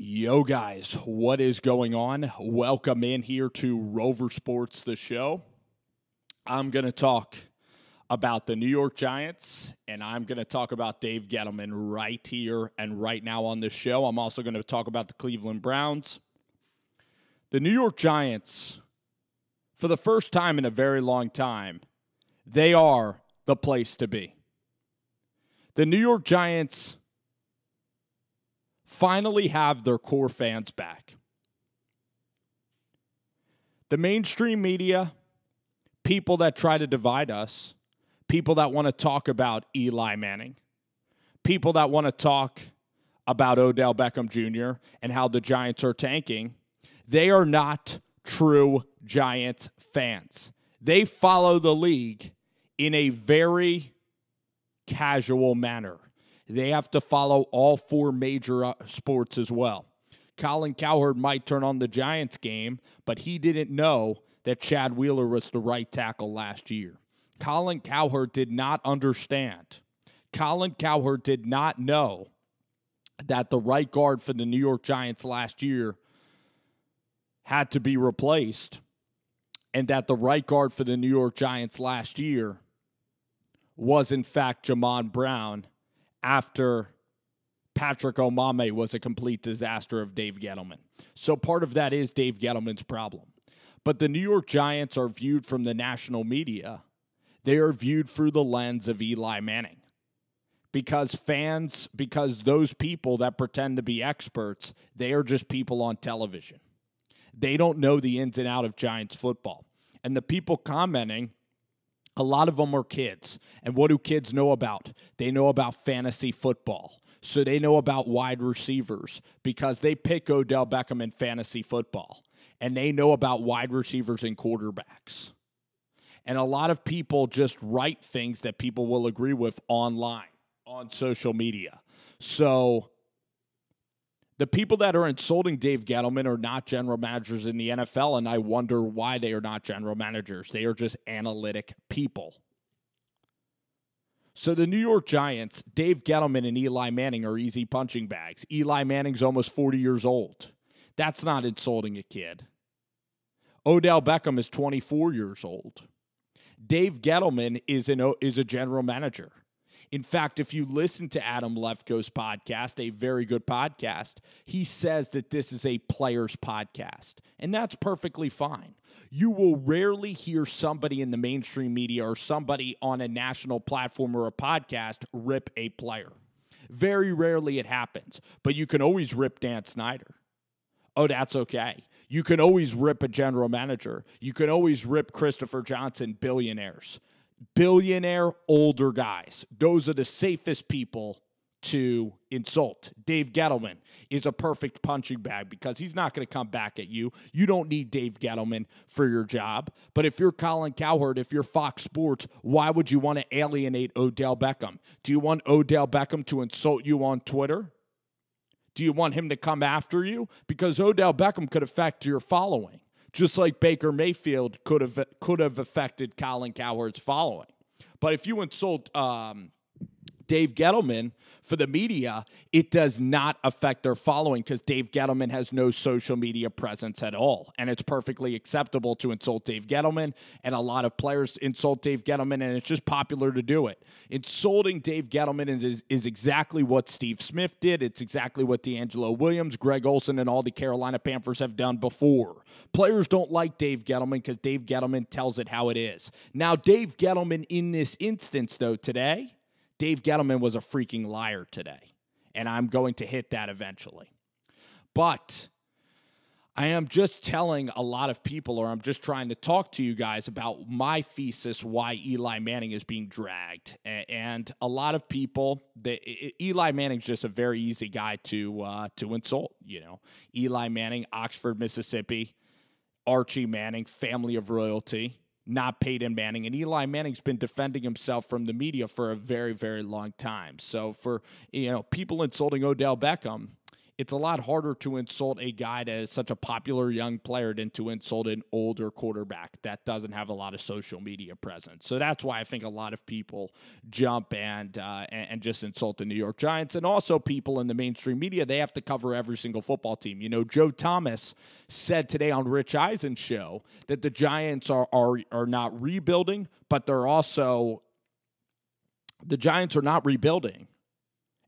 Yo, guys, what is going on? Welcome in here to Rover Sports, the show. I'm going to talk about the New York Giants, and I'm going to talk about Dave Gettlemen right here and right now on this show. I'm also going to talk about the Cleveland Browns. The New York Giants, for the first time in a very long time, they are the place to be. The New York Giants finally have their core fans back. The mainstream media, people that try to divide us, people that want to talk about Eli Manning, people that want to talk about Odell Beckham Jr. and how the Giants are tanking, they are not true Giants fans. They follow the league in a very casual manner. They have to follow all four major sports as well. Colin Cowherd might turn on the Giants game, but he didn't know that Chad Wheeler was the right tackle last year. Colin Cowherd did not understand. Colin Cowherd did not know that the right guard for the New York Giants last year had to be replaced, and that the right guard for the New York Giants last year was, in fact, Jamon Brown, after Patrick Omameh was a complete disaster of Dave Gettlemen. So part of that is Dave Gettleman's problem. But the New York Giants are viewed from the national media. They are viewed through the lens of Eli Manning. Because those people that pretend to be experts, they are just people on television. They don't know the ins and outs of Giants football. And the people commenting, a lot of them are kids. And what do kids know about? They know about fantasy football. So they know about wide receivers because they pick Odell Beckham in fantasy football. And they know about wide receivers and quarterbacks. And a lot of people just write things that people will agree with online, on social media. So the people that are insulting Dave Gettlemen are not general managers in the NFL, and I wonder why they are not general managers. They are just analytic people. So the New York Giants, Dave Gettlemen and Eli Manning are easy punching bags. Eli Manning's almost 40 years old. That's not insulting a kid. Odell Beckham is 24 years old. Dave Gettlemen is a general manager. In fact, if you listen to Adam Lefkoe's podcast, a very good podcast, he says that this is a player's podcast, and that's perfectly fine. You will rarely hear somebody in the mainstream media or somebody on a national platform or a podcast rip a player. Very rarely it happens, but you can always rip Dan Snyder. Oh, that's okay. You can always rip a general manager. You can always rip Christopher Johnson, billionaires. Billionaire older guys. Those are the safest people to insult. Dave Gettlemen is a perfect punching bag because he's not going to come back at you. You don't need Dave Gettlemen for your job. But if you're Colin Cowherd, if you're Fox Sports, why would you want to alienate Odell Beckham? Do you want Odell Beckham to insult you on Twitter? Do you want him to come after you? Because Odell Beckham could affect your following, just like Baker Mayfield could have affected Colin Cowherd's following. But if you insult Dave Gettlemen for the media, it does not affect their following because Dave Gettlemen has no social media presence at all. And it's perfectly acceptable to insult Dave Gettlemen, and a lot of players insult Dave Gettlemen, and it's just popular to do it. Insulting Dave Gettlemen is exactly what Steve Smith did. It's exactly what D'Angelo Williams, Greg Olsen, and all the Carolina Panthers have done before. Players don't like Dave Gettlemen because Dave Gettlemen tells it how it is. Now, Dave Gettlemen in this instance, though, today, Dave Gettlemen was a freaking liar today, and I'm going to hit that eventually. But I am just telling a lot of people, or I'm just trying to talk to you guys about my thesis why Eli Manning is being dragged. And a lot of people, Eli Manning's just a very easy guy to insult. You know, Eli Manning, Oxford, Mississippi, Archie Manning, family of royalty. Not Peyton Manning. And Eli Manning's been defending himself from the media for a very, very long time. So for, people insulting Odell Beckham, it's a lot harder to insult a guy that is such a popular young player than to insult an older quarterback that doesn't have a lot of social media presence. So that's why I think a lot of people jump and just insult the New York Giants. And also people in the mainstream media, they have to cover every single football team. You know, Joe Thomas said today on Rich Eisen's show that the Giants are not rebuilding, but they're also – the Giants are not rebuilding.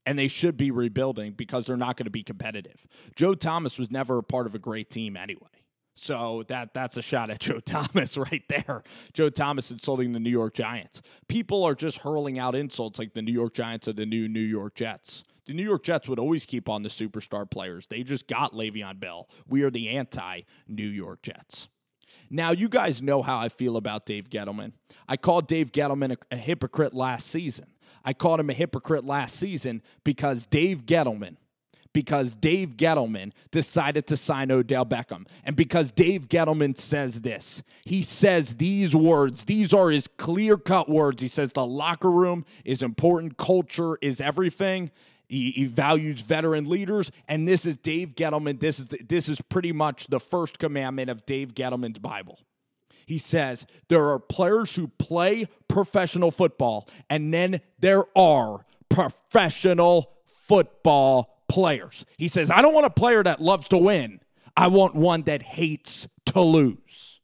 And they should be rebuilding because they're not going to be competitive. Joe Thomas was never a part of a great team anyway. So that's a shot at Joe Thomas right there. Joe Thomas insulting the New York Giants. People are just hurling out insults like the New York Giants are the new New York Jets. The New York Jets would always keep on the superstar players. They just got Le'Veon Bell. We are the anti-New York Jets. Now, you guys know how I feel about Dave Gettlemen. I called Dave Gettlemen a hypocrite last season. I called him a hypocrite last season because Dave Gettlemen decided to sign Odell Beckham. And because Dave Gettlemen says this, he says these words, these are his clear-cut words. He says the locker room is important, culture is everything. He values veteran leaders, and this is Dave Gettlemen. This is pretty much the first commandment of Dave Gettlemen's Bible. He says, there are players who play professional football, and then there are professional football players. He says, I don't want a player that loves to win. I want one that hates to lose.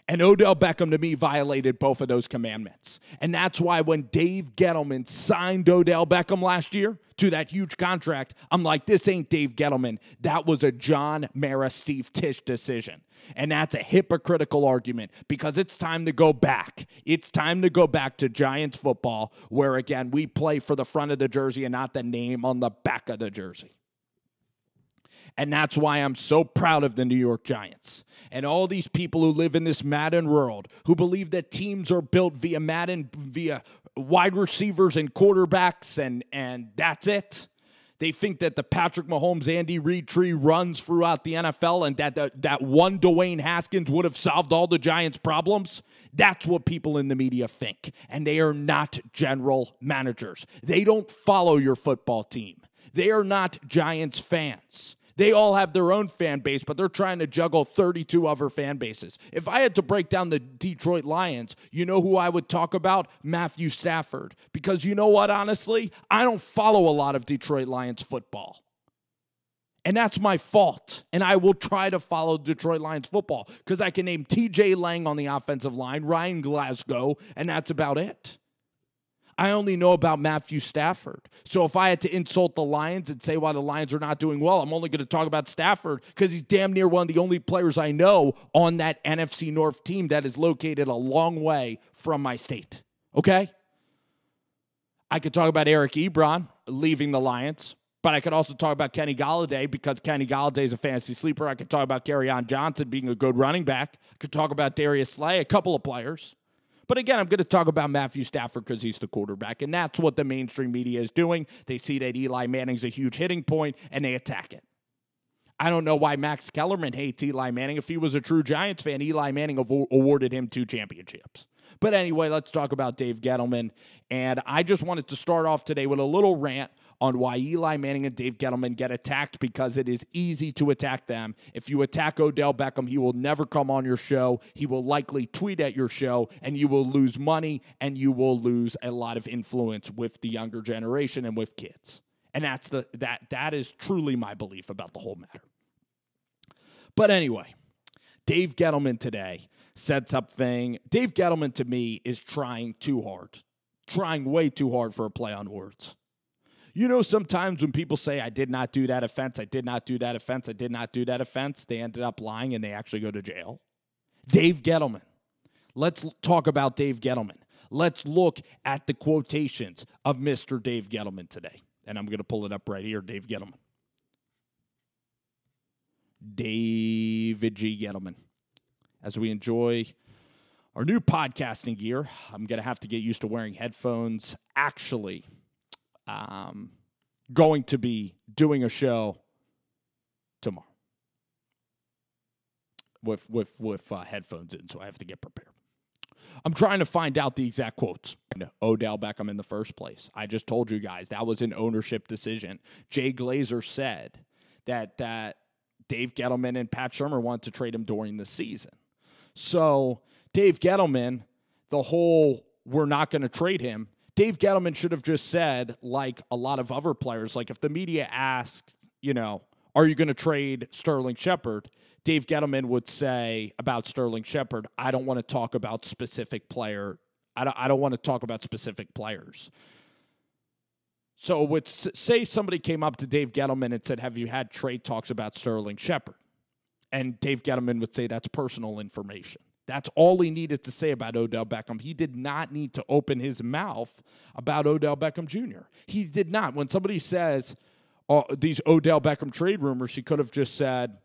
And Odell Beckham, to me, violated both of those commandments. And that's why when Dave Gettlemen signed Odell Beckham last year to that huge contract, I'm like, this ain't Dave Gettlemen. That was a John Mara, Steve Tisch decision. And that's a hypocritical argument because it's time to go back. It's time to go back to Giants football where, again, we play for the front of the jersey and not the name on the back of the jersey. And that's why I'm so proud of the New York Giants. And all these people who live in this Madden world, who believe that teams are built via Madden, via wide receivers and quarterbacks, and that's it. They think that the Patrick Mahomes, Andy Reid tree runs throughout the NFL and that one Dwayne Haskins would have solved all the Giants' problems. That's what people in the media think. And they are not general managers. They don't follow your football team. They are not Giants fans. They all have their own fan base, but they're trying to juggle 32 other fan bases. If I had to break down the Detroit Lions, you know who I would talk about? Matthew Stafford. Because you know what, honestly? I don't follow a lot of Detroit Lions football. And that's my fault. And I will try to follow Detroit Lions football because I can name TJ Lang on the offensive line, Ryan Glasgow, and that's about it. I only know about Matthew Stafford. So if I had to insult the Lions and say why the Lions are not doing well, I'm only going to talk about Stafford because he's damn near one of the only players I know on that NFC North team that is located a long way from my state. Okay? I could talk about Eric Ebron leaving the Lions, but I could also talk about Kenny Golladay because Kenny Golladay is a fantasy sleeper. I could talk about Kerryon Johnson being a good running back. I could talk about Darius Slay, a couple of players. But again, I'm going to talk about Matthew Stafford because he's the quarterback, and that's what the mainstream media is doing. They see that Eli Manning's a huge hitting point, and they attack it. I don't know why Max Kellerman hates Eli Manning. If he was a true Giants fan, Eli Manning awarded him 2 championships. But anyway, let's talk about Dave Gettlemen. And I just wanted to start off today with a little rant on why Eli Manning and Dave Gettlemen get attacked because it is easy to attack them. If you attack Odell Beckham, he will never come on your show. He will likely tweet at your show, and you will lose money, and you will lose a lot of influence with the younger generation and with kids. And that is truly my belief about the whole matter. But anyway, Dave Gettlemen today said something. Dave Gettlemen, to me, is trying too hard. Trying way too hard for a play on words. You know, sometimes when people say, I did not do that offense, I did not do that offense, I did not do that offense, they ended up lying and they actually go to jail. Dave Gettlemen. Let's talk about Dave Gettlemen. Let's look at the quotations of Mr. Dave Gettlemen today. And I'm going to pull it up right here, Dave Gettlemen. David G. Gettlemen. As we enjoy our new podcasting gear, I'm going to have to get used to wearing headphones. Actually, going to be doing a show tomorrow with headphones in, so I have to get prepared. I'm trying to find out the exact quotes. Odell Beckham in the first place. I just told you guys that was an ownership decision. Jay Glazer said that Dave Gettlemen and Pat Shurmur wanted to trade him during the season. So Dave Gettlemen, the whole we're not going to trade him, Dave Gettlemen should have just said, like a lot of other players, like if the media asked, are you going to trade Sterling Shepard? Dave Gettlemen would say about Sterling Shepard, I don't want to talk about specific player. I don't want to talk about specific players. So say somebody came up to Dave Gettlemen and said, have you had trade talks about Sterling Shepard? And Dave Gettlemen would say that's personal information. That's all he needed to say about Odell Beckham. He did not need to open his mouth about Odell Beckham Jr. He did not. When somebody says these Odell Beckham trade rumors, he could have just said,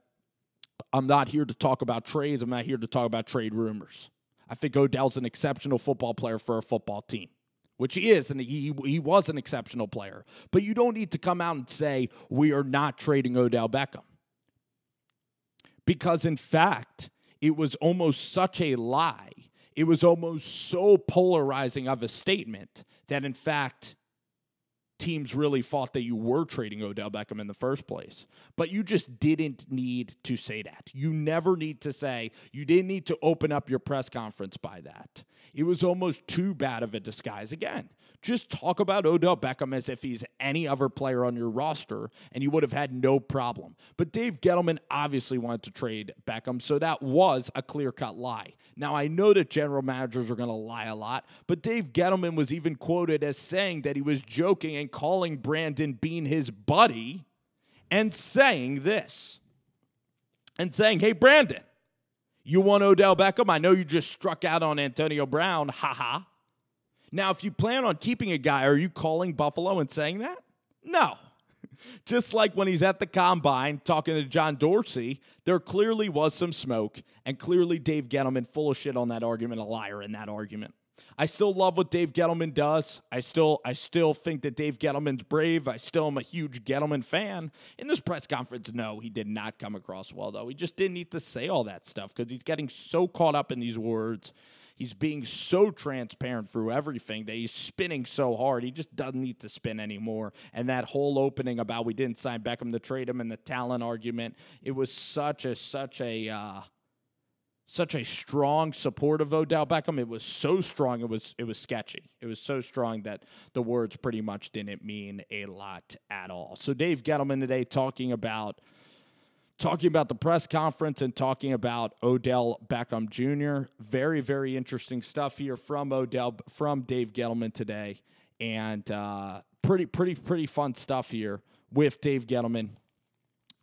I'm not here to talk about trades. I'm not here to talk about trade rumors. I think Odell's an exceptional football player for a football team, which he is, and he was an exceptional player. But you don't need to come out and say, we are not trading Odell Beckham. Because, in fact, it was almost such a lie. It was almost so polarizing of a statement that, in fact, teams really thought that you were trading Odell Beckham in the first place. But you just didn't need to say that. You never need to say, you didn't need to open up your press conference by that. It was almost too bad of a disguise. Again, just talk about Odell Beckham as if he's any other player on your roster, and you would have had no problem. But Dave Gettlemen obviously wanted to trade Beckham, so that was a clear-cut lie. Now, I know that general managers are going to lie a lot, but Dave Gettlemen was even quoted as saying that he was joking and calling Brandon Beane his buddy and saying this. And saying, hey, Brandon, you want Odell Beckham? I know you just struck out on Antonio Brown. Ha-ha. Now, if you plan on keeping a guy, are you calling Buffalo and saying that? No. Just like when he's at the Combine talking to John Dorsey, there clearly was some smoke, and clearly Dave Gettleman full of shit on that argument, a liar in that argument. I still love what Dave Gettleman does. I still think that Dave Gettleman's brave. I still am a huge Gettleman fan. In this press conference, no, he did not come across well, though. He just didn't need to say all that stuff because he's getting so caught up in these words. He's being so transparent through everything that he's spinning so hard. He just doesn't need to spin anymore. And that whole opening about we didn't sign Beckham to trade him and the talent argument, it was such a strong support of Odell Beckham. It was so strong, it was sketchy. It was so strong that the words pretty much didn't mean a lot at all. So Dave Gettleman today talking about the press conference and talking about Odell Beckham Jr. Very, very interesting stuff here from Dave Gettleman today, and pretty fun stuff here with Dave Gettleman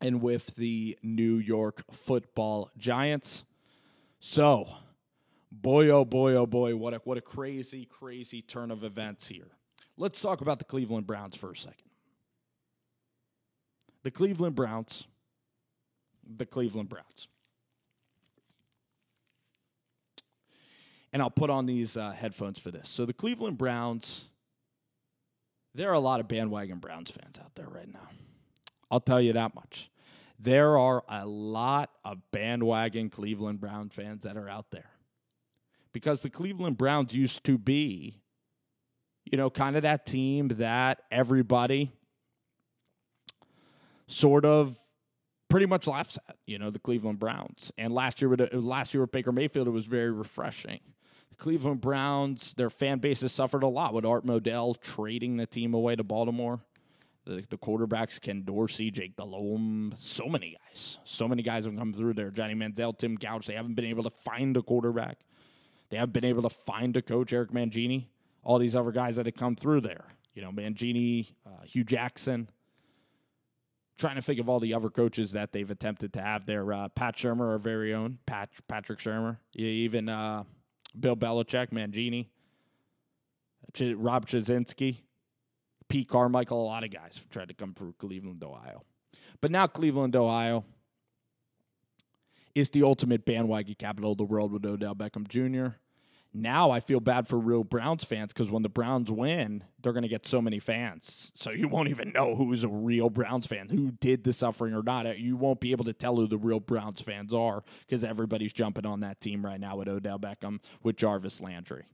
and with the New York Football Giants. So, boy, oh boy, what a crazy, crazy turn of events here. Let's talk about the Cleveland Browns for a second. The Cleveland Browns. And I'll put on these headphones for this. So the Cleveland Browns, there are a lot of bandwagon Browns fans out there right now. I'll tell you that much. There are a lot of bandwagon Cleveland Brown fans that are out there. Because the Cleveland Browns used to be, kind of that team that everybody sort of pretty much laughs at, the Cleveland Browns. And last year with Baker Mayfield, it was very refreshing. The Cleveland Browns, their fan base has suffered a lot with Art Modell trading the team away to Baltimore. The quarterbacks, Ken Dorsey, Jake Delhomme, so many guys have come through there. Johnny Manziel, Tim Couch, they haven't been able to find a quarterback. They haven't been able to find a coach, Eric Mangini. All these other guys that have come through there. Mangini, Hugh Jackson. Trying to think of all the other coaches that they've attempted to have there. Pat Shurmur, our very own, Patrick Shurmur. Even Bill Belichick, Mangini, Rob Chazinski, Pete Carmichael, a lot of guys have tried to come through Cleveland, Ohio. But now Cleveland, Ohio is the ultimate bandwagon capital of the world with Odell Beckham Jr. Now I feel bad for real Browns fans because when the Browns win, they're going to get so many fans. So you won't even know who's a real Browns fan, who did the suffering or not. You won't be able to tell who the real Browns fans are because everybody's jumping on that team right now with Odell Beckham, with Jarvis Landry.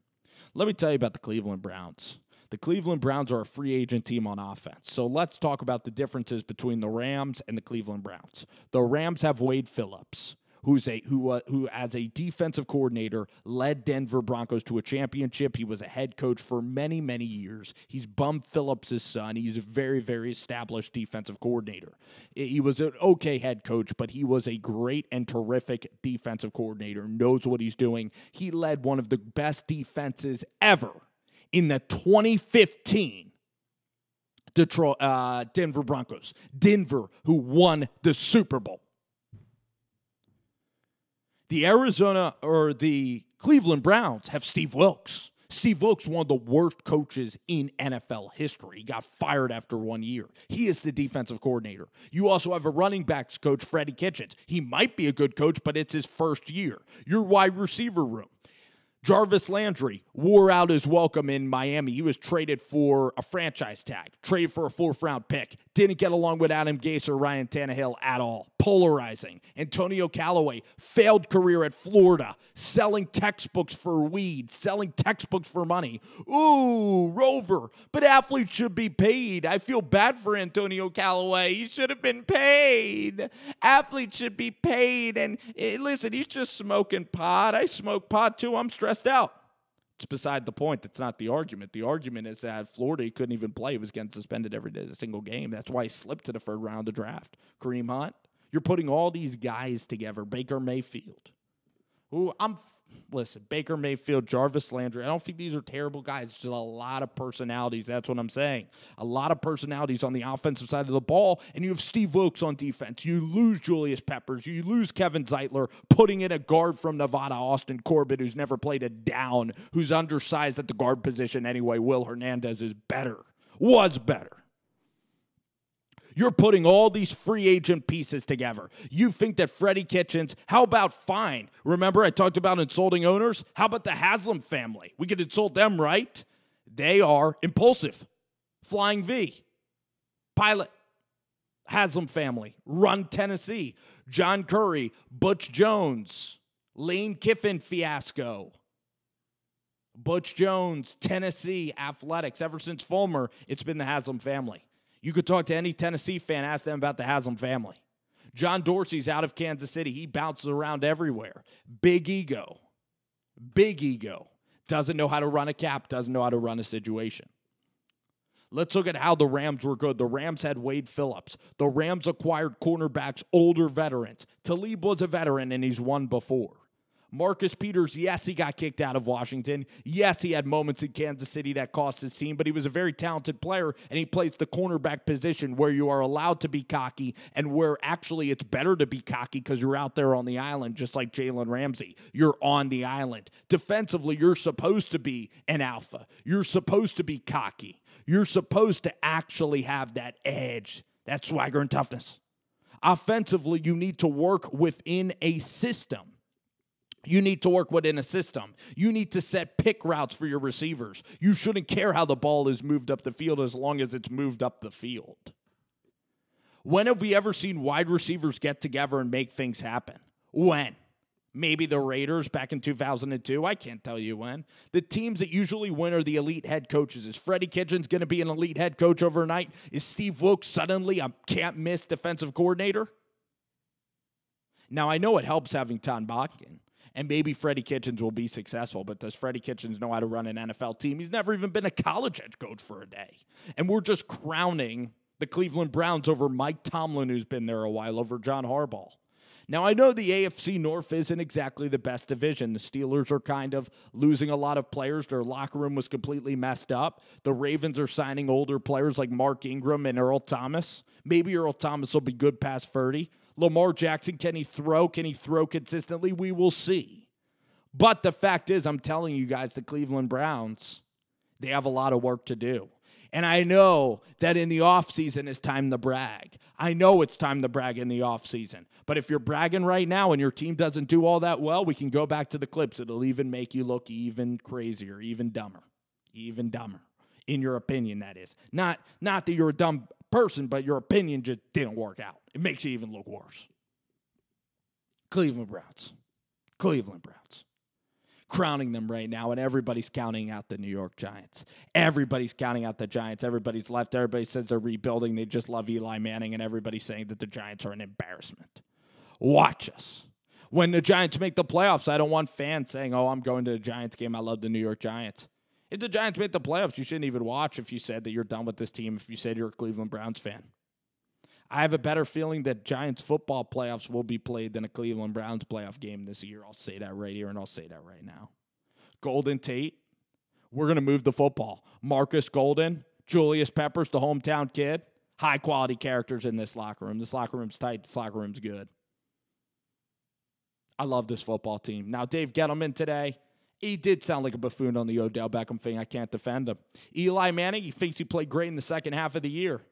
Let me tell you about the Cleveland Browns. The Cleveland Browns are a free agent team on offense. So let's talk about the differences between the Rams and the Cleveland Browns. The Rams have Wade Phillips, who as a defensive coordinator led Denver Broncos to a championship. He was a head coach for many, many years. He's Bum Phillips' son. He's a very, very established defensive coordinator. He was an okay head coach, but he was a great and terrific defensive coordinator, knows what he's doing. He led one of the best defenses ever in the 2015 Denver Broncos. Denver, who won the Super Bowl. The Cleveland Browns have Steve Wilks. Steve Wilks, one of the worst coaches in NFL history. He got fired after 1 year. He is the defensive coordinator. You also have a running backs coach, Freddie Kitchens. He might be a good coach, but it's his first year. Your wide receiver room. Jarvis Landry wore out his welcome in Miami. He was traded for a franchise tag, traded for a 4th-round pick. Didn't get along with Adam Gase or Ryan Tannehill at all. Polarizing. Antonio Callaway, failed career at Florida, selling textbooks for weed, selling textbooks for money. Ooh, Rover. But athletes should be paid. I feel bad for Antonio Callaway. He should have been paid. Athletes should be paid. And listen, he's just smoking pot. I smoke pot too. I'm stressed out. It's beside the point. That's not the argument. The argument is that at Florida, he couldn't even play. He was getting suspended every day, a single game. That's why he slipped to the 3rd round of the draft. Kareem Hunt. You're putting all these guys together. Baker Mayfield. Listen, Baker Mayfield, Jarvis Landry. I don't think these are terrible guys. It's just a lot of personalities. That's what I'm saying. A lot of personalities on the offensive side of the ball, and you have Steve Wilks on defense. You lose Julius Peppers. You lose Kevin Zeitler, putting in a guard from Nevada, Austin Corbett, who's never played a down, who's undersized at the guard position anyway. Will Hernandez is better. Was better. You're putting all these free agent pieces together. You think that Freddie Kitchens, how about fine? Remember I talked about insulting owners? How about the Haslam family? We could insult them, right? They are impulsive. Flying V. Pilot. Haslam family. Run Tennessee. John Curry. Butch Jones. Lane Kiffin fiasco. Butch Jones, Tennessee Athletics. Ever since Fulmer, it's been the Haslam family. You could talk to any Tennessee fan, ask them about the Haslam family. John Dorsey's out of Kansas City. He bounces around everywhere. Big ego. Big ego. Doesn't know how to run a cap, doesn't know how to run a situation. Let's look at how the Rams were good. The Rams had Wade Phillips. The Rams acquired cornerbacks, older veterans. Talib was a veteran, and he's won before. Marcus Peters, yes, he got kicked out of Washington. Yes, he had moments in Kansas City that cost his team, but he was a very talented player, and he plays the cornerback position where you are allowed to be cocky and where actually it's better to be cocky because you're out there on the island, just like Jalen Ramsey. You're on the island. Defensively, you're supposed to be an alpha. You're supposed to be cocky. You're supposed to actually have that edge, that swagger and toughness. Offensively, you need to work within a system. You need to work within a system. You need to set pick routes for your receivers. You shouldn't care how the ball is moved up the field as long as it's moved up the field. When have we ever seen wide receivers get together and make things happen? When? Maybe the Raiders back in 2002. I can't tell you when. The teams that usually win are the elite head coaches. Is Freddie Kitchens going to be an elite head coach overnight? Is Steve Wilks suddenly a can't-miss defensive coordinator? Now, I know it helps having Tom Botkin. And maybe Freddie Kitchens will be successful, but does Freddie Kitchens know how to run an NFL team? He's never even been a college head coach for a day. And we're just crowning the Cleveland Browns over Mike Tomlin, who's been there a while, over John Harbaugh. Now, I know the AFC North isn't exactly the best division. The Steelers are kind of losing a lot of players. Their locker room was completely messed up. The Ravens are signing older players like Mark Ingram and Earl Thomas. Maybe Earl Thomas will be good past 30. Lamar Jackson, can he throw? Can he throw consistently? We will see. But the fact is, I'm telling you guys, the Cleveland Browns, they have a lot of work to do. And I know that in the offseason it's time to brag. I know it's time to brag in the offseason. But if you're bragging right now and your team doesn't do all that well, we can go back to the clips. It'll even make you look even crazier, even dumber. Even dumber. In your opinion, that is. Not that you're a dumb person, but your opinion just didn't work out. It makes you even look worse. Cleveland Browns. Cleveland Browns. Crowning them right now, and everybody's counting out the New York Giants. Everybody's counting out the Giants. Everybody's left. Everybody says they're rebuilding. They just love Eli Manning, and everybody's saying that the Giants are an embarrassment. Watch us. When the Giants make the playoffs, I don't want fans saying, oh, I'm going to the Giants game. I love the New York Giants. If the Giants make the playoffs, you shouldn't even watch if you said that you're done with this team, if you said you're a Cleveland Browns fan. I have a better feeling that Giants football playoffs will be played than a Cleveland Browns playoff game this year. I'll say that right here, and I'll say that right now. Golden Tate, we're going to move the football. Marcus Golden, Julius Peppers, the hometown kid. High-quality characters in this locker room. This locker room's tight. This locker room's good. I love this football team. Now, Dave Gettlemen today, he did sound like a buffoon on the Odell Beckham thing. I can't defend him. Eli Manning, he thinks he played great in the second half of the year.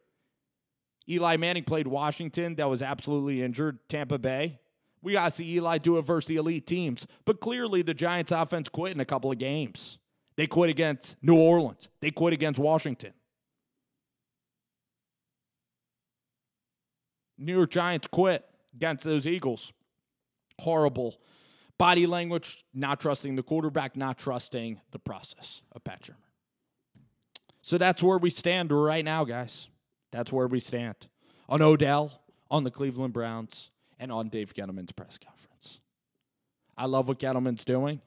Eli Manning played Washington. That was absolutely injured. Tampa Bay. We got to see Eli do it versus the elite teams. But clearly the Giants offense quit in a couple of games. They quit against New Orleans. They quit against Washington. New York Giants quit against those Eagles. Horrible body language, not trusting the quarterback, not trusting the process of Pat Shermer. So that's where we stand right now, guys. That's where we stand. On Odell, on the Cleveland Browns, and on Dave Gettleman's press conference. I love what Gettleman's doing.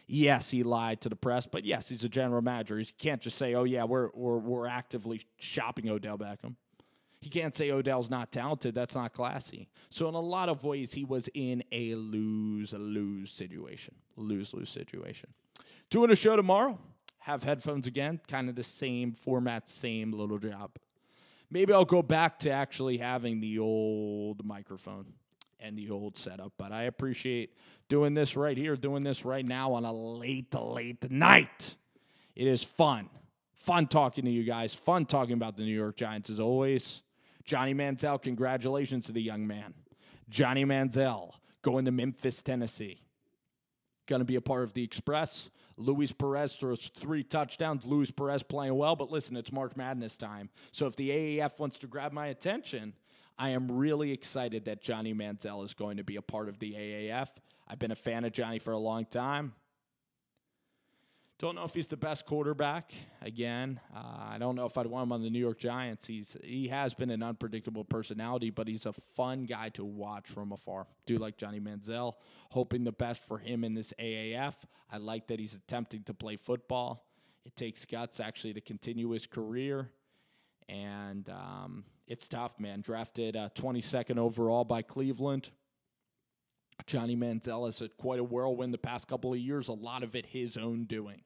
Yes, he lied to the press, but yes, he's a general manager. He can't just say, oh, yeah, we're actively shopping Odell Beckham. He can't say Odell's not talented. That's not classy. So in a lot of ways, he was in a lose-lose situation. Lose-lose situation. Doing a show tomorrow. Have headphones again. Kind of the same format, same little job. Maybe I'll go back to actually having the old microphone and the old setup. But I appreciate doing this right here, doing this right now on a late night. It is fun. Fun talking to you guys. Fun talking about the New York Giants as always. Johnny Manziel, congratulations to the young man. Johnny Manziel going to Memphis, Tennessee. Going to be a part of the Express. Luis Perez throws 3 touchdowns. Luis Perez playing well, but listen, it's March Madness time. So if the AAF wants to grab my attention, I am really excited that Johnny Manziel is going to be a part of the AAF. I've been a fan of Johnny for a long time. Don't know if he's the best quarterback. Again, I don't know if I'd want him on the New York Giants. He has been an unpredictable personality, but he's a fun guy to watch from afar. Do like Johnny Manziel. Hoping the best for him in this AAF. I like that he's attempting to play football. It takes guts, actually, to continue his career. And it's tough, man. Drafted 22nd overall by Cleveland. Johnny Manziel has had quite a whirlwind the past couple of years, a lot of it his own doing.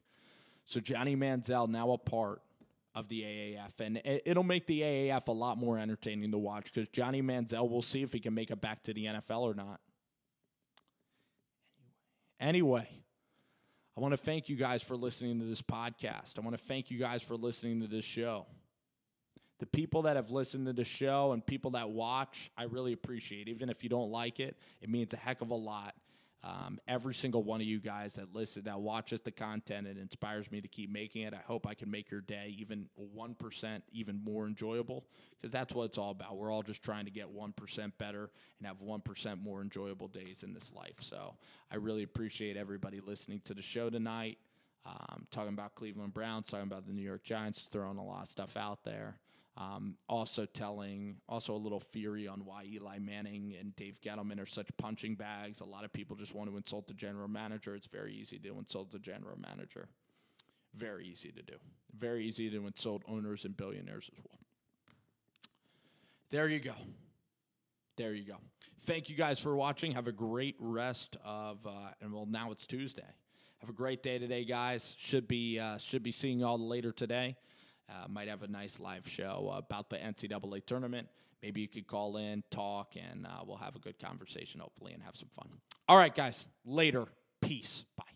So Johnny Manziel now a part of the AAF, and it'll make the AAF a lot more entertaining to watch because Johnny Manziel, we'll see if he can make it back to the NFL or not. Anyway, I want to thank you guys for listening to this podcast. I want to thank you guys for listening to this show. The people that have listened to the show and people that watch, I really appreciate. Even if you don't like it, it means a heck of a lot. Every single one of you guys that listen, that watches the content, it inspires me to keep making it. I hope I can make your day even 1% even more enjoyable because that's what it's all about. We're all just trying to get 1% better and have 1% more enjoyable days in this life. So I really appreciate everybody listening to the show tonight. Talking about Cleveland Browns, talking about the New York Giants, throwing a lot of stuff out there. Also a little theory on why Eli Manning and Dave Gettlemen are such punching bags. A lot of people just want to insult the general manager. It's very easy to insult the general manager. Very easy to do. Very easy to insult owners and billionaires as well. There you go. There you go. Thank you guys for watching. Have a great rest of, now it's Tuesday. Have a great day today, guys. Should be seeing y'all later today. Might have a nice live show about the NCAA tournament. Maybe you could call in, talk, and we'll have a good conversation, hopefully, and have some fun. All right, guys. Later. Peace. Bye.